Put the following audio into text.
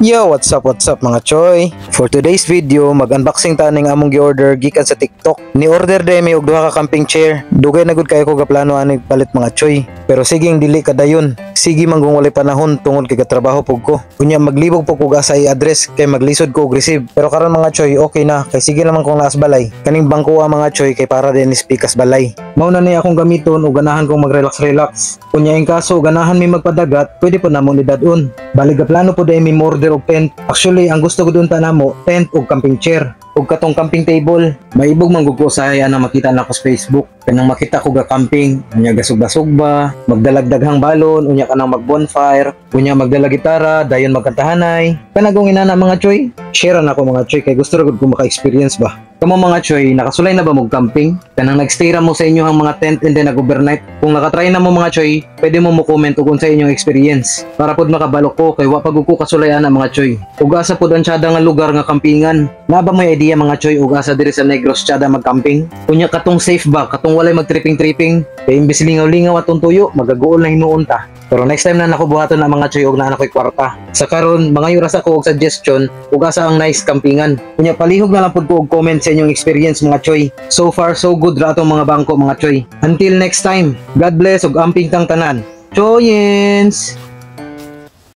Yo, what's up mga choy? For today's video, mag-unboxing ta ning among gi-order gikan sa TikTok. Ni-order day mi og duha ka camping chair. Dugay na gud kayo ko gaplano ani palit mga choy. Pero siging dili kadayon. Sige man kung walay panahon tungod kay katrabaho pug ko. Kunya maglibog po ko sa i-address kay maglisod ko og receive. Pero karon mga choy, okay na kay sige naman kung naas balay. Kaning bangko mga choy kay para din speakas balay. Mao na ni akong gamiton ug ganahan kong mag-relax. Kunya ing kaso ganahan mi magpadagat, pwede po namo ni dadun. Bali plano po day mi order og tent. Actually, ang gusto ko doon tanamo, tent og camping chair. Og katong camping table, maibog man gud ko sa ana makita na ko sa Facebook. Kanang makita ko ga camping, unya gasug-basug ba, magdalagdaghang balon, unya kanang mag-bonfire, unya magdala gitara, dayon magkantahanay. Kanagong inana mga choy, share na ako mga choy kay gusto ra gud ko maka-experience ba. Kamo mga choy, nakasulay na ba mo camping? Kanang nagstay ra mo sa inyo ang mga tent and then nag-overnight? Kung nakatry na mo mga choy, pwede mo comment ug sa inyong experience. Para pod makabalok ko kay wa pag ko kasulay ana mga choy. Ug asa pod ang tiyada nga lugar nga campingan. Na ba may idea mga choy ug asa diri sa Negros tiyada mag-camping? Unya katong safe ba, katong walay mag-tripping. Kay imbis lingaw-lingaw atong tuyo, magagool na hinuon ta. Pero next time na nakubuhaton ang mga choy og naa na ko'y kwarta. Sa karon, mga yuras ako og suggestion ug asa ang nice campingan. Kunya palihog na lang pod ko og comment sa inyong experience mga choy. So far so good ra atong mga bangko mga choy. Until next time, God bless ug amping tang tanan. Choyens!